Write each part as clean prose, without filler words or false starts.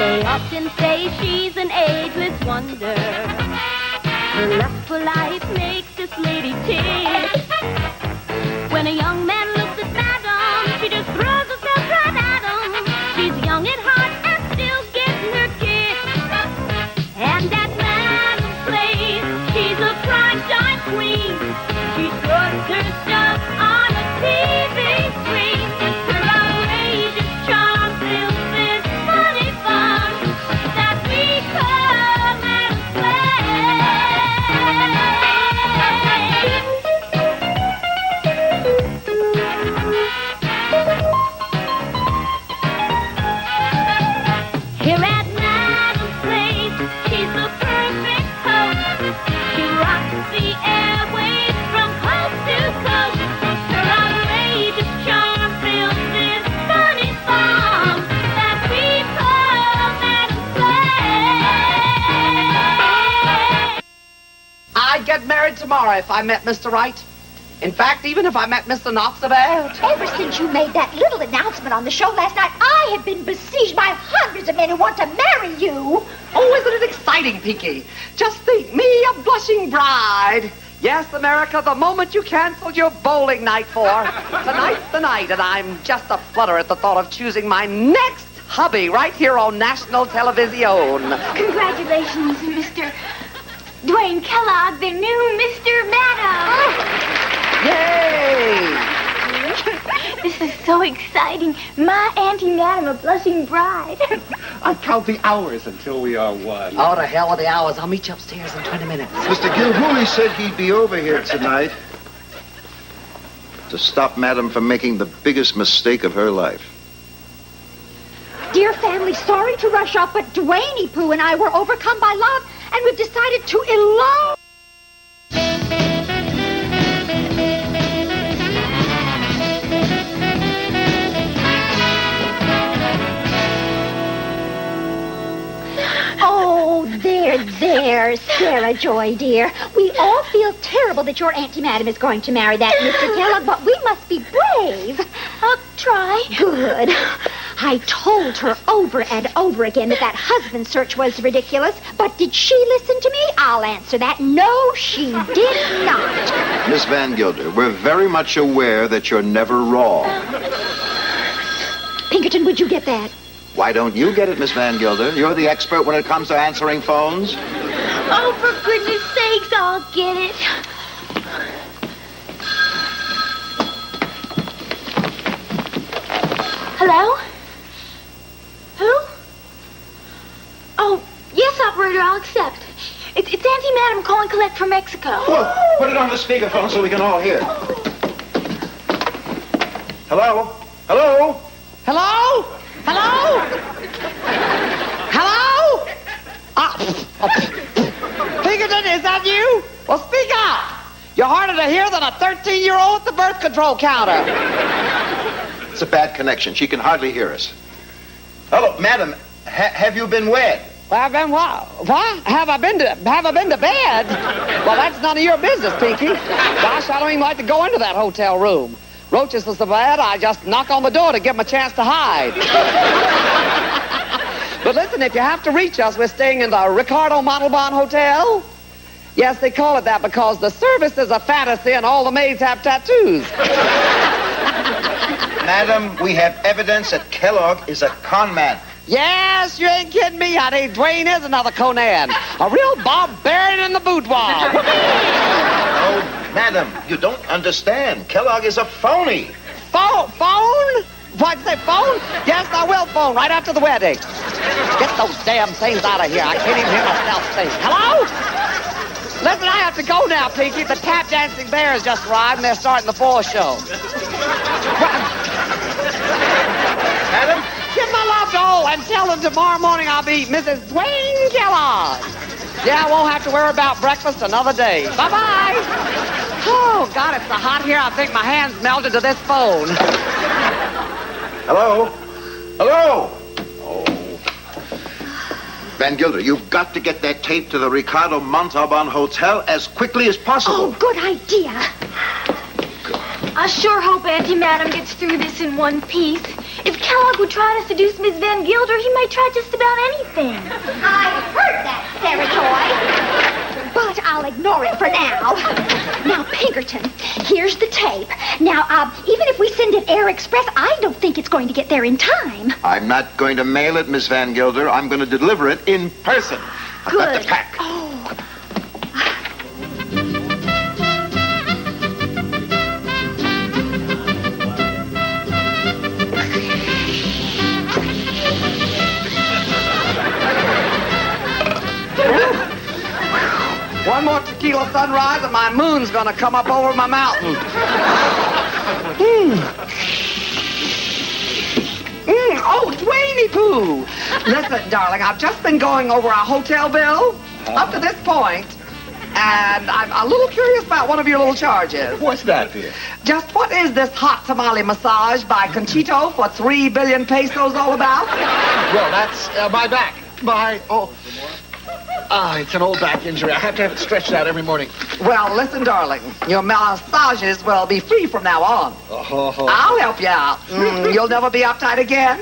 They often say she's an ageless wonder. Her lust for life makes this lady tick. When a young man looks at Madam, she just throws herself right at him. She's young at heart and still getting her kick. And at Madam's place, she's a prime time queen. She throws her stuff on a TV screen. Her outrageous charm fills this funny fun that we call Madam's Here at Madam's place, she's the perfect host. She rocks the airwaves from coast to coast. Her outrageous charm fills this funny song that we call Madam's Play. I'd get married tomorrow if I met Mr. Right. In fact, even if I met Mr. Not so bad. Ever since you made that little announcement on the show last night, I have been besieged by hundreds of men who want to marry you. Oh, isn't it exciting, Pinky? Just think, me, a blushing bride. Yes, America, the moment you canceled your bowling night for. Tonight's the night, and I'm just a flutter at the thought of choosing my next hubby right here on national television. Congratulations, Mr. Dwayne Kellogg, the new Mr. Madam. Yay! This is so exciting. My Auntie Madam, a blushing bride. I count the hours until we are one. Oh, to hell with the hours. I'll meet you upstairs in 20 minutes. Mr. Gilhooly said he'd be over here tonight to stop Madam from making the biggest mistake of her life. Dear family, sorry to rush off, but Dwayne Pooh and I were overcome by love, and we've decided to elope. Oh, there, Sarah Joy, dear. We all feel terrible that your Auntie Madam is going to marry that Mr. Kellogg, but we must be brave. I'll try. Good. I told her over and over again that husband search was ridiculous, but did she listen to me? I'll answer that. No, she did not. Miss Van Gilder, we're very much aware that you're never wrong. Pinkerton, would you get that? Why don't you get it, Miss Van Gilder? You're the expert when it comes to answering phones. Oh, for goodness sakes, I'll get it. Hello? Who? Oh, yes, operator, I'll accept. It's Auntie Madam calling collect from Mexico. Well, put it on the speakerphone so we can all hear. Hello? Hello? Hello? Hello? Hello? Pinkerton, is that you? Well, speak up. You're harder to hear than a 13-year-old at the birth control counter. It's a bad connection. She can hardly hear us. Hello, Madam. Have you been wed? Well, I've been what? What? Have I been to bed? Well, that's none of your business, Pinky. Gosh, I don't even like to go into that hotel room. Roaches are so bad, I just knock on the door to give them a chance to hide. But listen, if you have to reach us, we're staying in the Ricardo Montalban Hotel. Yes, they call it that because the service is a fantasy and all the maids have tattoos. Madam, we have evidence that Kellogg is a con man. Yes, you ain't kidding me, honey. Dwayne is another Conan. A real barbarian in the boudoir. Oh, Madam, you don't understand. Kellogg is a phony. Phone? What'd you say, phone? Yes, I will phone right after the wedding. Get those damn things out of here. I can't even hear myself think. Hello? Listen, I have to go now, Pinky. The tap dancing bears just arrived and they're starting the fall show. Madam? Give my love to all and tell them tomorrow morning I'll be Mrs. Dwayne Kellogg. Yeah, I won't have to worry about breakfast another day. Bye-bye. Oh, God, it's so hot here. I think my hands melted to this phone. Hello? Hello? Oh. Van Gilder, you've got to get that tape to the Ricardo Montalban Hotel as quickly as possible. Oh, good idea. I sure hope Auntie Madam gets through this in one piece. If Kellogg would try to seduce Miss Van Gilder, he might try just about anything. I heard that, Sarah Joy. But I'll ignore it for now. Now, Pinkerton, here's the tape. Now, even if we send it Air Express, I don't think it's going to get there in time. I'm not going to mail it, Miss Van Gilder. I'm going to deliver it in person. I've got Good. the pack. Oh. One more tequila sunrise and my moon's gonna come up over my mountain. Oh, Dwayne Pooh. Listen, darling, I've just been going over our hotel bill up to this point, and I'm a little curious about one of your little charges. What's that, dear? Just what is this hot tamale massage by Conchito for 3 billion pesos all about? Well, that's my back. It's an old back injury. I have to have it stretched out every morning. Well, listen, darling, your massages will be free from now on. Oh. I'll help you out. You'll never be uptight again.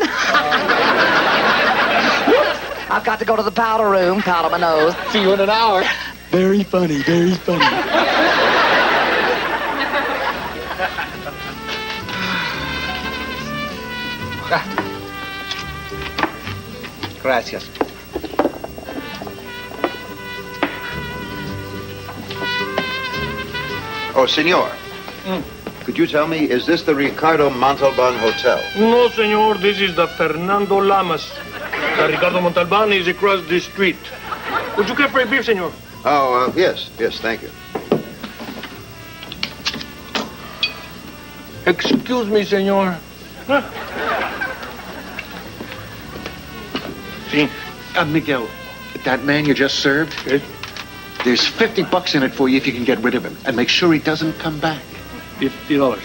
Whoops. I've got to go to the powder room, powder my nose. See you in an hour. Very funny, very funny. Gracias. Oh, senor. Could you tell me, is this the Ricardo Montalban Hotel? No, senor, this is the Fernando Lamas. The Ricardo Montalban is across the street. Would you care for a beer, senor? Oh, yes, thank you. Excuse me, senor. Huh? See? Miguel, that man you just served, there's $50 in it for you if you can get rid of him. And make sure he doesn't come back. $50.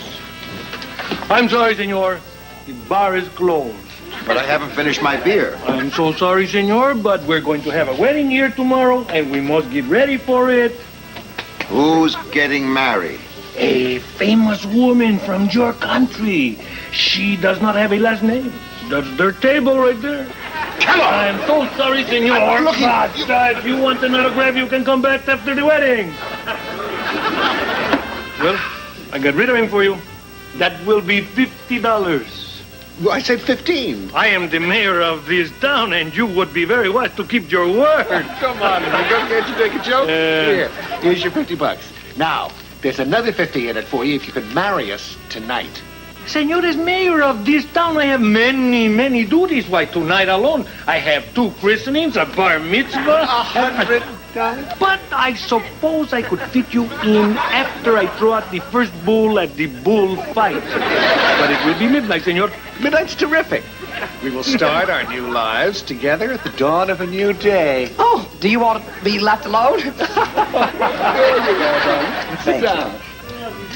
I'm sorry, senor. The bar is closed. But I haven't finished my beer. I'm so sorry, senor, but we're going to have a wedding here tomorrow, and we must get ready for it. Who's getting married? A famous woman from your country. She does not have a last name. That's their table right there. Come on! I'm so sorry, senor, but if you want an autograph, you can come back after the wedding. Well, I got rid of him for you. That will be $50. Well, I said 15. I am the mayor of this town, and you would be very wise to keep your word. Come on, Miguel, can't you take a joke? Here's your $50. Now, there's another 50 in it for you if you can marry us tonight. Senor, as mayor of this town, I have many duties. Why, tonight alone, I have 2 christenings, a bar mitzvah. $100. But I suppose I could fit you in after I throw out the first bull at the bull fight. But it will be midnight, senor. Midnight's terrific. We will start our new lives together at the dawn of a new day. Oh, do you want to be left alone? There you go, darling. Sit down.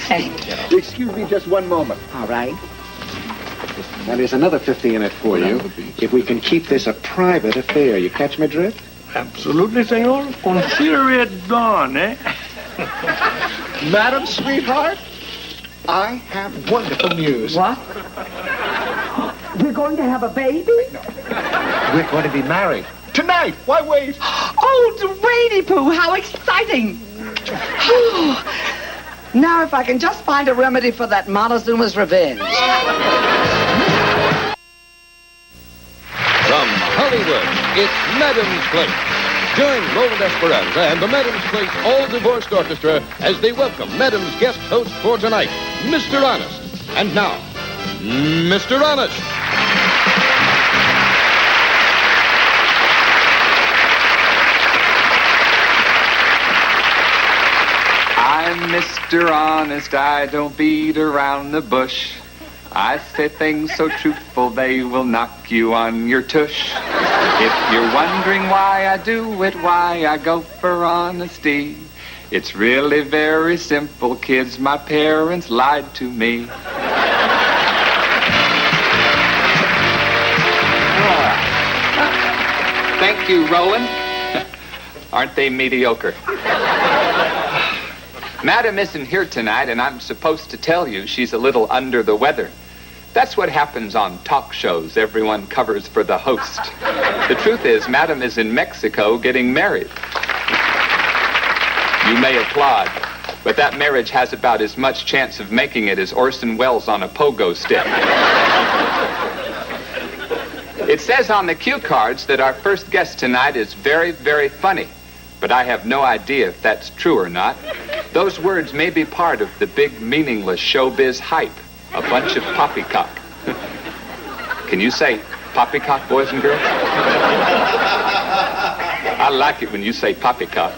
Thank you. Excuse me just one moment. All right. Now, there's another 50 in it for you if we can keep this a private affair. You catch my drift? Absolutely, senor. Consider it done, eh? Madam, sweetheart, I have wonderful news. What? We're going to have a baby? We're going to be married. Tonight! Why wait? Oh, Dwayne Pooh, how exciting! Now, if I can just find a remedy for that Montezuma's revenge. From Hollywood, it's Madam's Place. Join Roland Esperanza and the Madam's Place All Divorced Orchestra as they welcome Madam's guest host for tonight, Mr. Honest. And now, Mr. Honest. I'm Mr. Honest, I don't beat around the bush. I say things so truthful they will knock you on your tush. If you're wondering why I do it, why I go for honesty, it's really very simple, kids, my parents lied to me. Thank you, Roland. Aren't they mediocre? Madam isn't here tonight, and I'm supposed to tell you she's a little under the weather. That's what happens on talk shows. Everyone covers for the host. The truth is, Madam is in Mexico getting married. You may applaud, but that marriage has about as much chance of making it as Orson Welles on a pogo stick. It says on the cue cards that our first guest tonight is very, very funny, but I have no idea if that's true or not. Those words may be part of the big, meaningless showbiz hype. A bunch of poppycock. Can you say poppycock, boys and girls? I like it when you say poppycock.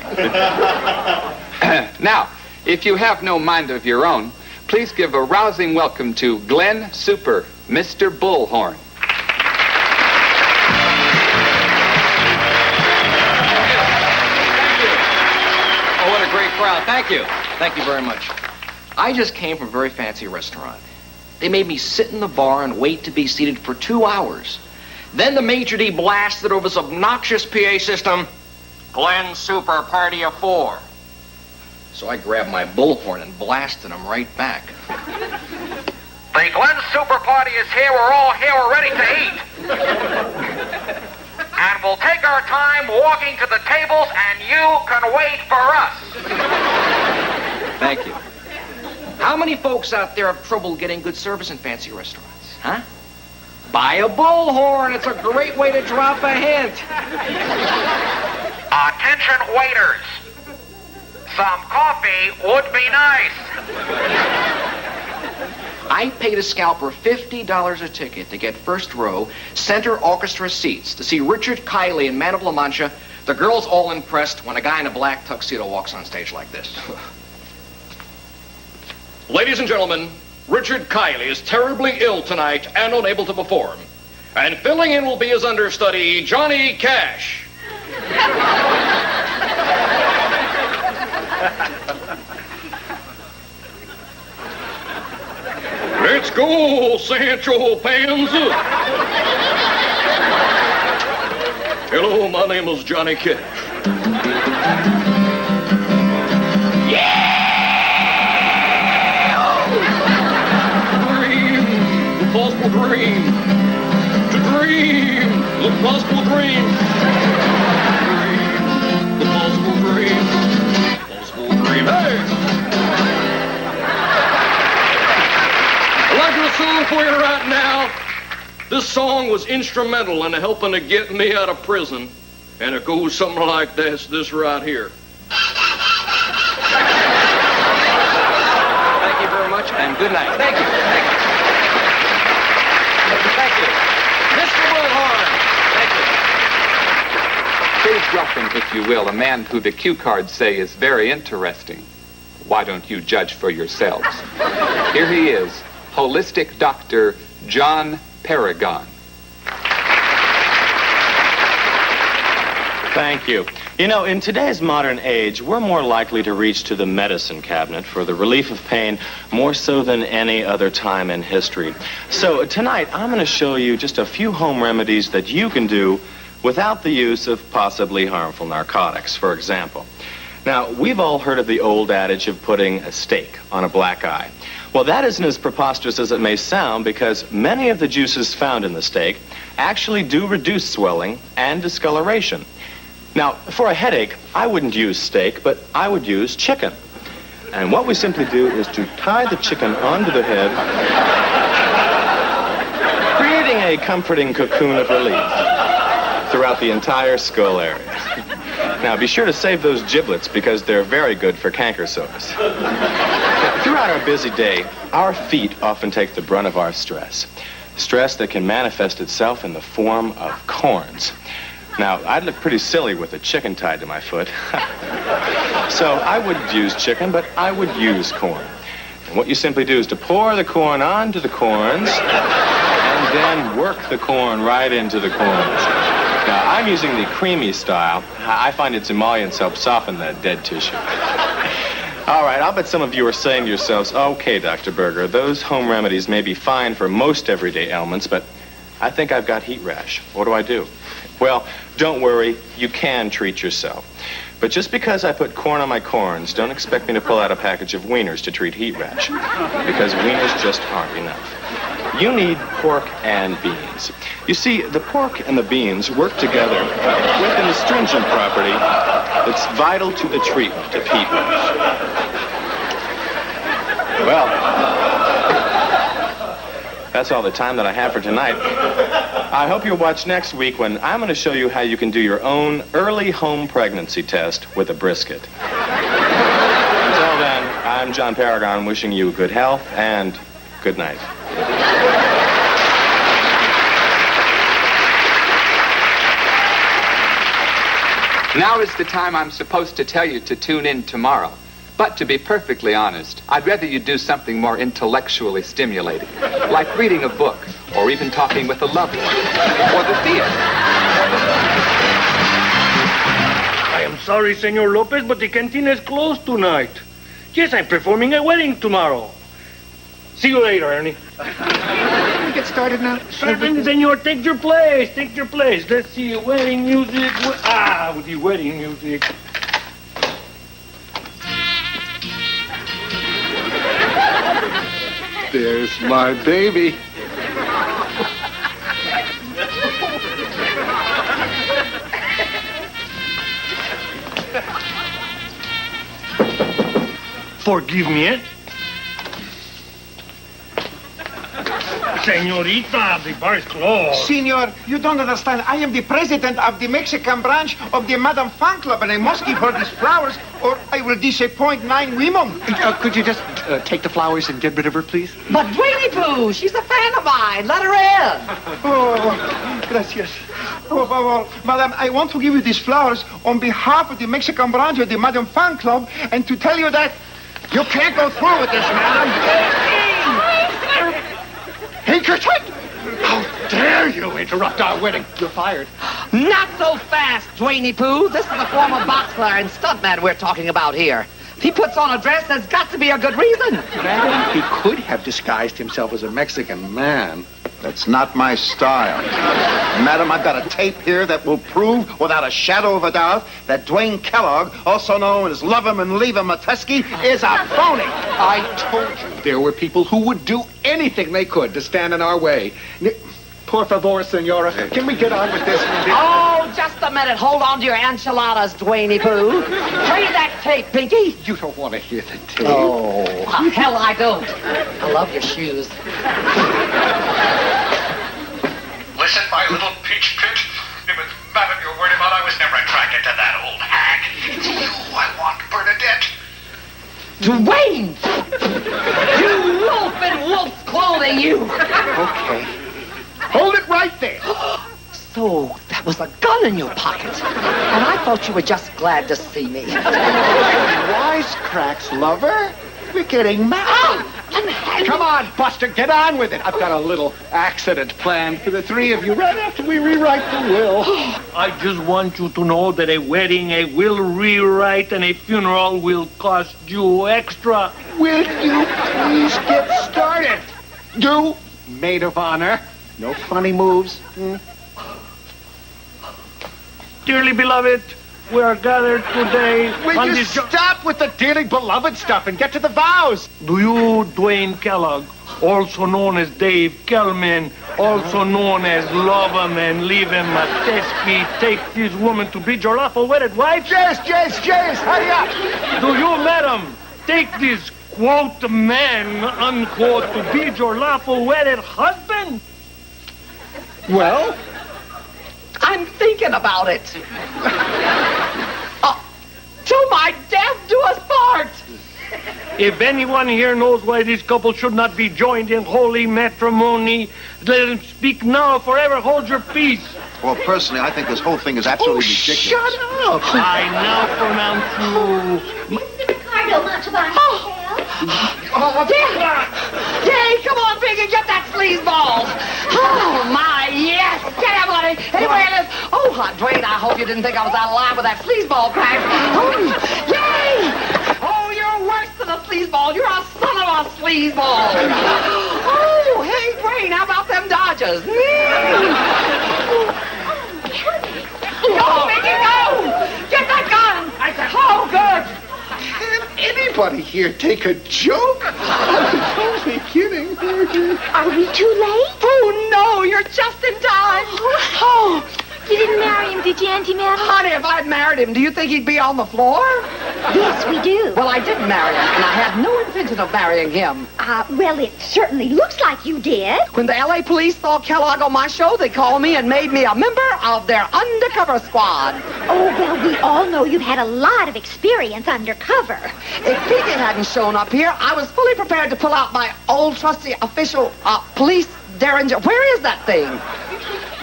Now, if you have no mind of your own, please give a rousing welcome to Glenn Super, Mr. Bullhorn. Oh, what a great crowd. Thank you. Thank you very much. I just came from a very fancy restaurant. They made me sit in the bar and wait to be seated for 2 hours. Then the maitre d' blasted over this obnoxious PA system, Glenn Super Party of 4. So I grabbed my bullhorn and blasted him right back. The Glenn Super Party is here. We're all here. We're ready to eat. And we'll take our time walking to the tables, and you can wait for us. Thank you. How many folks out there have trouble getting good service in fancy restaurants, huh? Buy a bullhorn. It's a great way to drop a hint. Attention, waiters. Some coffee would be nice. I paid a scalper $50 a ticket to get first row, center orchestra seats to see Richard Kiley and Man of La Mancha. The girls all impressed when a guy in a black tuxedo walks on stage like this. Ladies and gentlemen, Richard Kiley is terribly ill tonight and unable to perform. And filling in will be his understudy, Johnny Cash. Let's go, Sancho Panza. Hello, my name is Johnny Cash. Possible dream, to dream, the possible dream, the possible dream, hey! I'd like to song for you right now. This song was instrumental in helping to get me out of prison, and it goes something like this right here. Thank you very much, and good night. Thank you. Thank you. Thank you. Mr. Bullhorn. Thank you. Please welcome, if you will, a man who the cue cards say is very interesting. Why don't you judge for yourselves? Here he is, holistic Dr. John Paragon. Thank you. You know, in today's modern age, we're more likely to reach to the medicine cabinet for the relief of pain more so than any other time in history. So tonight, I'm going to show you just a few home remedies that you can do without the use of possibly harmful narcotics, for example. Now, we've all heard of the old adage of putting a steak on a black eye. Well, that isn't as preposterous as it may sound, because many of the juices found in the steak actually do reduce swelling and discoloration. Now, for a headache, I wouldn't use steak, but I would use chicken. And what we simply do is to tie the chicken onto the head, creating a comforting cocoon of relief throughout the entire skull area. Now, be sure to save those giblets because they're very good for canker sores. Now, throughout our busy day, our feet often take the brunt of our stress. Stress that can manifest itself in the form of corns. Now, I'd look pretty silly with a chicken tied to my foot. So I wouldn't use chicken, but I would use corn. And what you simply do is to pour the corn onto the corns and then work the corn right into the corns. Now, I'm using the creamy style. I find its emollients help soften that dead tissue. All right, I'll bet some of you are saying to yourselves, okay, Dr. Berger, those home remedies may be fine for most everyday ailments, but I think I've got heat rash. What do I do? Well, don't worry, you can treat yourself. But just because I put corn on my corns, don't expect me to pull out a package of wieners to treat heat rash. Because wieners just aren't enough. You need pork and beans. You see, the pork and the beans work together with an astringent property that's vital to the treatment of heat rash. Well, that's all the time that I have for tonight. I hope you'll watch next week when I'm going to show you how you can do your own early home pregnancy test with a brisket. Until then, I'm John Paragon wishing you good health and good night. Now is the time I'm supposed to tell you to tune in tomorrow. But to be perfectly honest, I'd rather you do something more intellectually stimulating, like reading a book, or even talking with a loved one, or the theater. I am sorry, Senor Lopez, but the cantina is closed tonight. Yes, I'm performing a wedding tomorrow. See you later, Ernie. Can we get started now? Senor, take your place. Take your place. Let's see, wedding music. With the wedding music. There's my baby. Forgive me, eh? Senorita, the bar is closed. Senor, you don't understand. I am the president of the Mexican branch of the Madame Fan Club, and I must give her these flowers, or I will disappoint 9 women. Could you just take the flowers and get rid of her, please? But Dwayne Pooh, she's a friend of mine. Let her in. Oh, gracias. Oh, Madam, I want to give you these flowers on behalf of the Mexican branch of the Madame Fan Club, and to tell you that you can't go through with this, madam. Pinkerton! How dare you interrupt our wedding? You're fired. Not so fast, Dwayne Pooh. This is a former boxer and stuntman we're talking about here. If he puts on a dress, there's got to be a good reason. Madam, he could have disguised himself as a Mexican man. That's not my style. Madam, I've got a tape here that will prove without a shadow of a doubt that Dwayne Kellogg, also known as Love 'em and Leave 'em Mateski, is a phony. I told you there were people who would do anything they could to stand in our way. Por favor, senora, can we get on with this? Oh, just a minute. Hold on to your enchiladas, Dwayne Pooh. Play that tape, Pinky. You don't want to hear the tape. Oh, hell I don't. I love your shoes. Listen, my little peach pit. If it's Madam you're worried about, I was never attracted to that old hag. It's you I want, Bernadette. Dwayne! You wolf in wolf's clothing, you! Okay. Hold it right there. So, that was a gun in your pocket. And I thought you were just glad to see me. Wisecracks, lover. We're getting married. Come on, Buster, get on with it. I've got a little accident planned for the three of you right after we rewrite the will. I just want you to know that a wedding, a will rewrite, and a funeral will cost you extra. Will you please get started? You, maid of honor. No funny moves. Dearly beloved, we are gathered today Will on you this... stop with the dearly beloved stuff and get to the vows? Do you, Dwayne Kellogg, also known as Dave Kellman, also known as Love 'em and Leave 'em Mateski, take this woman to be your lawful wedded wife? Yes, hurry up. Do you, madam, take this, quote, man, unquote, to be your lawful wedded husband? Well, I'm thinking about it. To my death do us part. If anyone here knows why this couple should not be joined in holy matrimony, let them speak now or forever hold your peace. Well, personally, I think this whole thing is absolutely ridiculous. Shut up! I now pronounce you... Mr. Ricardo Montalban. Yay, come on, Piggy, get that sleazeball. Oh, my, yes. Get him, buddy. Anyway, oh, Dwayne, I hope you didn't think I was out of line with that sleazeball crack. Oh, yay. Oh, you're worse than a sleazeball. You're a son of a sleazeball. Oh, hey, Dwayne, how about them Dodgers? Go, Piggy, go. Get that gun. anybody here take a joke? I was only kidding. Are we too late? Oh, no, you're just in time. Oh, You didn't marry him, did you, Auntie Madam? honey, if I'd married him, do you think he'd be on the floor? Yes, we do. Well, I didn't marry him, and I had no intention of marrying him. Well, it certainly looks like you did. When the L.A. police saw Kellogg on my show, they called me and made me a member of their undercover squad. Oh, well, we all know you've had a lot of experience undercover. If Pinky hadn't shown up here, I was fully prepared to pull out my old trusty official police derringer. Where is that thing?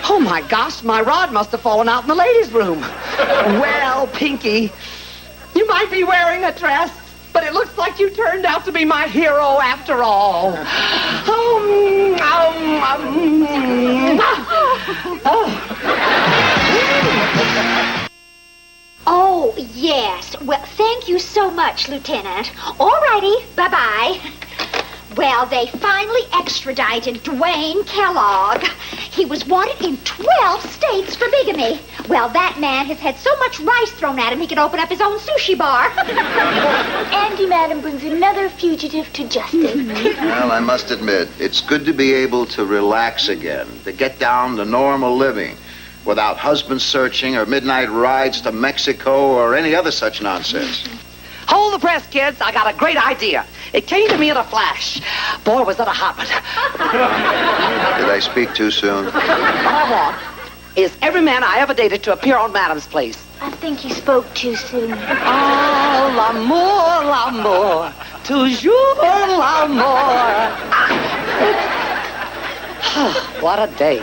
Oh, my gosh, my rod must have fallen out in the ladies' room. Well, Pinky, you might be wearing a dress, but it looks like you turned out to be my hero after all. Oh, yes. Well, thank you so much, Lieutenant. All righty. Bye-bye. Well, they finally extradited Dwayne Kellogg. He was wanted in 12 states for bigamy. Well, that man has had so much rice thrown at him he could open up his own sushi bar. Auntie Madam brings another fugitive to justice. Well, I must admit, it's good to be able to relax again, to get down to normal living without husband searching or midnight rides to Mexico or any other such nonsense. Hold the press, kids. I got a great idea. It came to me in a flash. Boy, was that a hot one. Did I speak too soon? All I want is every man I ever dated to appear on Madam's place. I think you spoke too soon. Oh, l'amour, toujours l'amour. What a day.